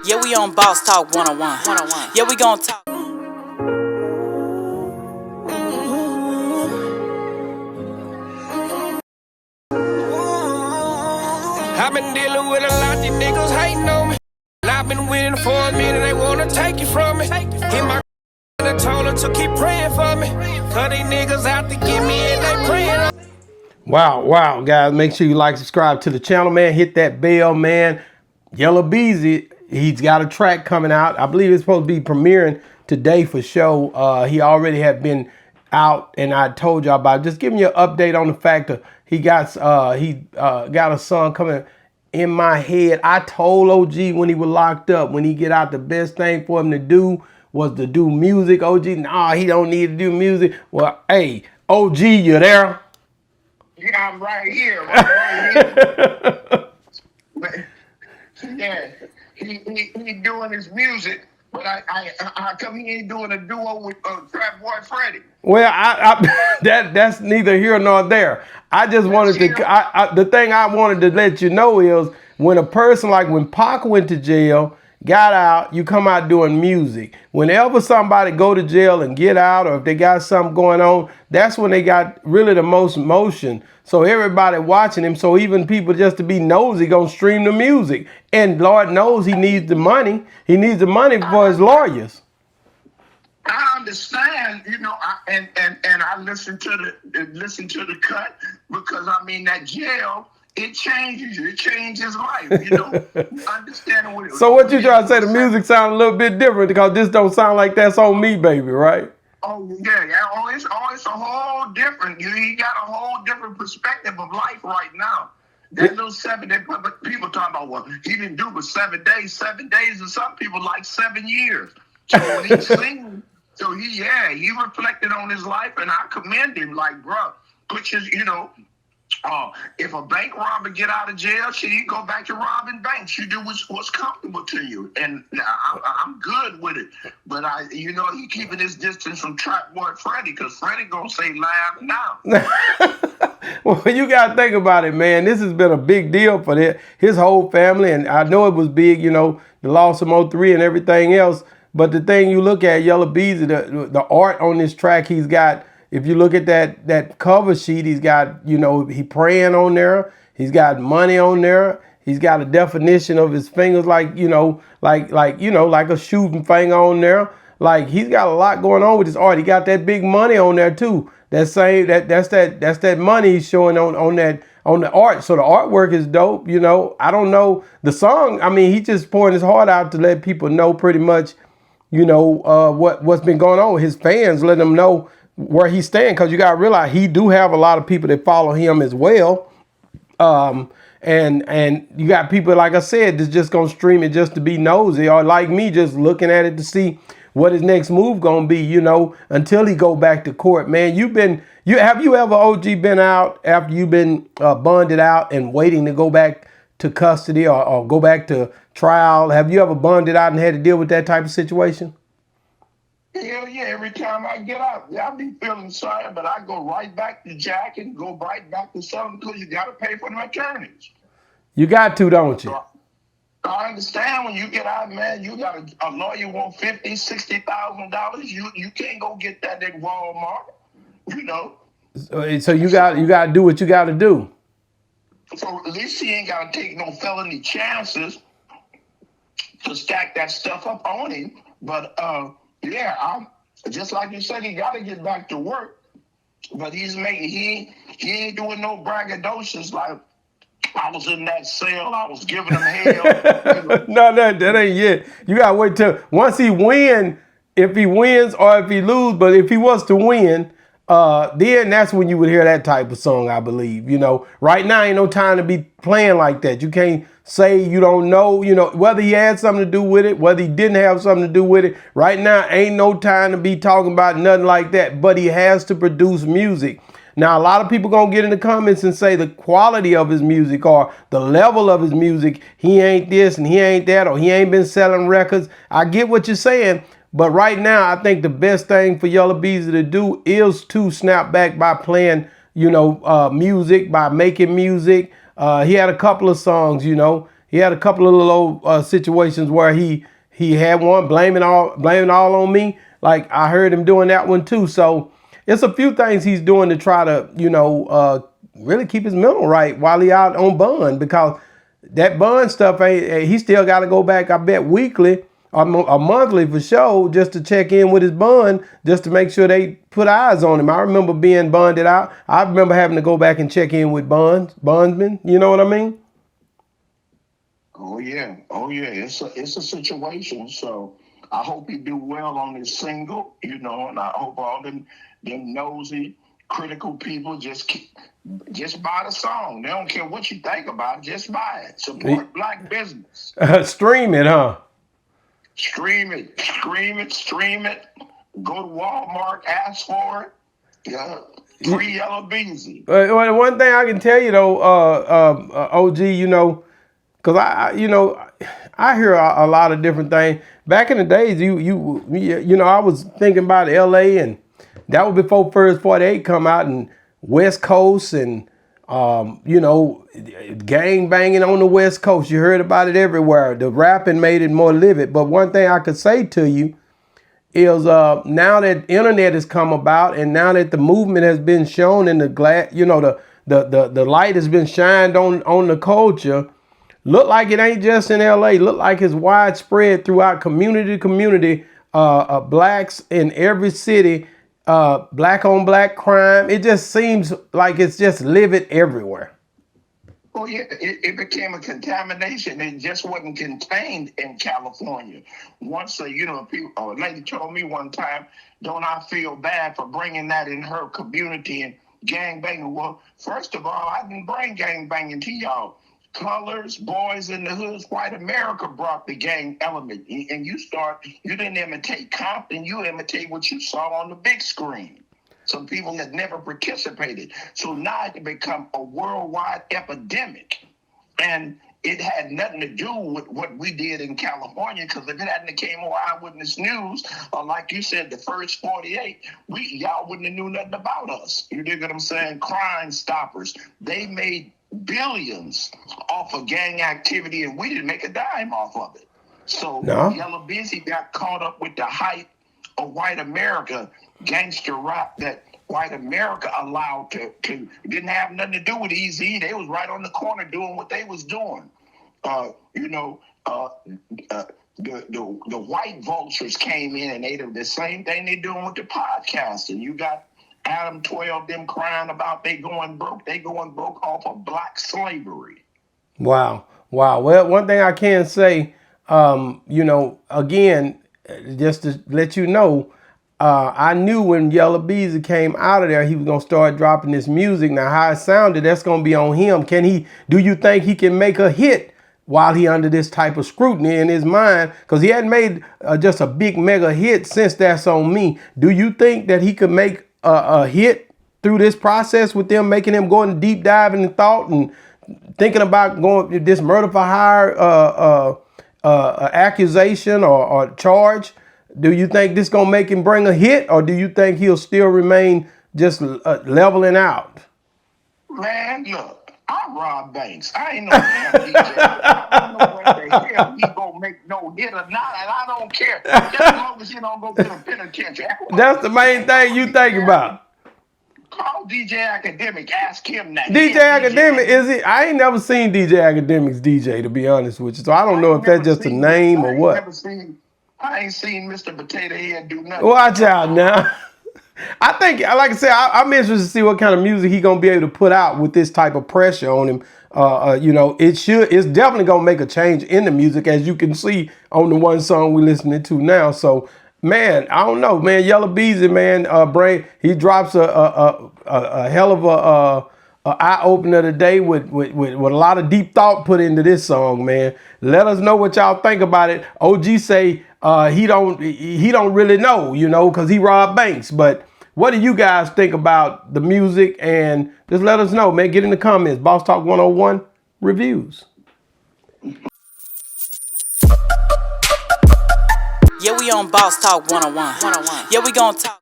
Yeah, we on Boss Talk 101. Yeah, we gon' talk. I've been dealing with a lot, these niggas hating on me. I've been winning for a minute, they wanna take it from me. Hit my I told her to keep praying for me. Cause these niggas out to get me and they praying. Wow, guys, make sure you like, subscribe to the channel, man. Hit that bell, man. Yella Beezy, he's got a track coming out. I believe it's supposed to be premiering today for show. He already had been out, and I told y'all about it. Just giving you an update on the fact that he got a song coming. In my head, I told OG when he was locked up, when he get out, the best thing for him to do was to do music. OG, nah, he don't need to do music. Well, hey, OG, you there? Yeah, I'm right here. Right here. Yeah, he doing his music, but I come he ain't doing a duo with Trap Boy Freddy. Well, that's neither here nor there. I just wanted to. The thing I wanted to let you know is when a person like when Pac went to jail, got out, you come out doing music. Whenever somebody go to jail and get out, or if they got something going on, that's when they got really the most motion. So everybody watching him. So even people just to be nosy gonna stream the music. And Lord knows he needs the money. He needs the money for his lawyers. I understand, and I listen to the cut because I mean that jail. It changes you. It changes life, Understanding what it. So what you trying to say? The music sounds a little bit different because this don't sound like that's on me, baby, right? Oh yeah. It's a whole different. You got a whole different perspective of life right now. That little 7 day, but people talking about what he didn't do but 7 days. 7 days, and some people like 7 years. So when he sing, so he reflected on his life, and I commend him. Like, bro, put your, if a bank robber get out of jail, you go back to robbing banks. You do what's comfortable to you, and I'm good with it. But he keeping his distance from Trap Boy Freddy, because Freddy gonna say laugh now. Well, you gotta think about it, man. This has been a big deal for his whole family, and I know it was big, the loss of Mo3 and everything else. But the thing you look at, Yella Beezy, the art on this track, he's got. If you look at that cover sheet, he's got, he praying on there. He's got money on there. He's got a definition of his fingers, like a shooting finger on there. Like he's got a lot going on with his art. He got that big money on there too. That's that money he's showing on the art. So the artwork is dope. I don't know the song. I mean, he just pouring his heart out to let people know pretty much, what's been going on with his fans, letting them know where he's staying, because you got to realize he do have a lot of people that follow him as well. And you got people, like I said, that's just gonna stream it just to be nosy, or like me, just looking at it to see what his next move gonna be, until he go back to court. Man, have you ever, OG, been out after you've been bonded out and waiting to go back to custody or go back to trial? Have you ever bonded out and had to deal with that type of situation? Hell yeah, every time I get out, I be feeling sorry, but I go right back to Jack and go right back to something, because you got to pay for them attorneys. You got to, don't you? I understand when you get out, man, you got a lawyer want $50,000, $60,000. You can't go get that at Walmart, So you got to do what you got to do. So at least he ain't got to take no felony chances to stack that stuff up on him. But yeah, I'm just like you said, he got to get back to work, but he ain't doing no braggadocious like I was in that cell, I was giving him hell. No, that ain't yet. You gotta wait till once he win. If he wins or if he lose, but if he was to win, then that's when you would hear that type of song, I believe. Right now ain't no time to be playing like that. You can't say you don't know, whether he had something to do with it, whether he didn't have something to do with it. Right now ain't no time to be talking about nothing like that, but he has to produce music. Now, a lot of people gonna get in the comments and say the quality of his music or the level of his music, he ain't this and he ain't that, or he ain't been selling records. I get what you're saying, but right now I think the best thing for Yella Beezy to do is to snap back by playing, music, by making music. He had a couple of songs, He had a couple of little situations where he had one blaming all on me. Like I heard him doing that one too. So it's a few things he's doing to try to, really keep his mental right while he out on bond, because that bond stuff he still got to go back, I bet, weekly or monthly for sure, just to check in with his bond, just to make sure they put eyes on him. I remember being bonded out. I remember having to go back and check in with bondsmen. You know what I mean? Oh yeah. It's a situation. So I hope he do well on his single, and I hope all them nosy, critical people just buy the song. They don't care what you think about it. Just buy it. Support black business. Stream it, huh? Stream it. Go to Walmart, ask for it. Yeah. Free Yella Beezy. One thing I can tell you though, OG, because I hear a lot of different things. Back in the days, I was thinking about LA, and that was before First 48 come out, and West Coast, and gang banging on the West Coast. You heard about it everywhere. The rapping made it more livid. But one thing I could say to you is now that internet has come about, and now that the movement has been shown, and the light has been shined on the culture, look like it ain't just in LA. Look like it's widespread throughout community to community. Blacks in every city, black on black crime. It just seems like it's just livid everywhere. Oh yeah, it became a contamination. It just wasn't contained in California. Once a lady told me one time, "Don't I feel bad for bringing that in her community and gang banging?" Well, first of all, I didn't bring gang banging to y'all. Colors, boys in the hoods, white America brought the gang element. And you didn't imitate Compton, you imitate what you saw on the big screen. Some people that never participated. So now it become a worldwide epidemic. And it had nothing to do with what we did in California, because if it hadn't came on Eyewitness News, or like you said, the First 48, y'all wouldn't have knew nothing about us. You dig what I'm saying? Crime Stoppers. They made billions off of gang activity, and we didn't make a dime off of it. So Yella Beezy got caught up with the hype of white America, gangster rap that white America allowed to didn't have nothing to do with Easy. They was right on the corner doing what they was doing. The white vultures came in and they did the same thing they doing with the podcast. And you got Adam 12 them crying about they going broke. They going broke off of black slavery. Wow. Well, one thing I can say, again, just to let you know, I knew when Yella Beezy came out of there, he was going to start dropping this music. Now, how it sounded, that's going to be on him. Do you think he can make a hit while he under this type of scrutiny in his mind? Because he hadn't made just a big mega hit since That's On Me. Do you think that he could make a hit through this process with them, making him going deep diving in thought and thinking about going this murder for hire accusation or charge? Do you think this gonna make him bring a hit, or do you think he'll still remain just leveling out? Man, look, I rob banks. I ain't no damn DJ. I don't know whether the hell he gonna make no hit or not, and I don't care. Just as long as he don't go to the penitentiary. That's the main thing you think about. Call DJ Academic, ask him that. DJ Academic, is it? I ain't never seen DJ Academic's DJ, to be honest with you. So I don't know if that's just a name or what. I ain't seen Mr. Potato Head do nothing. Watch out now. I think, like I said, I'm interested to see what kind of music he gonna be able to put out with this type of pressure on him. It's definitely gonna make a change in the music, as you can see on the one song we're listening to now. So, man, I don't know, man. Yella Beezy, man, he drops a hell of a eye opener today with a lot of deep thought put into this song, man. Let us know what y'all think about it. OG say he don't really know, because he robbed banks. But what do you guys think about the music? And just let us know, man. Get in the comments. Boss Talk 101 reviews. Yeah, we on Boss Talk 101. Yeah, we gonna talk.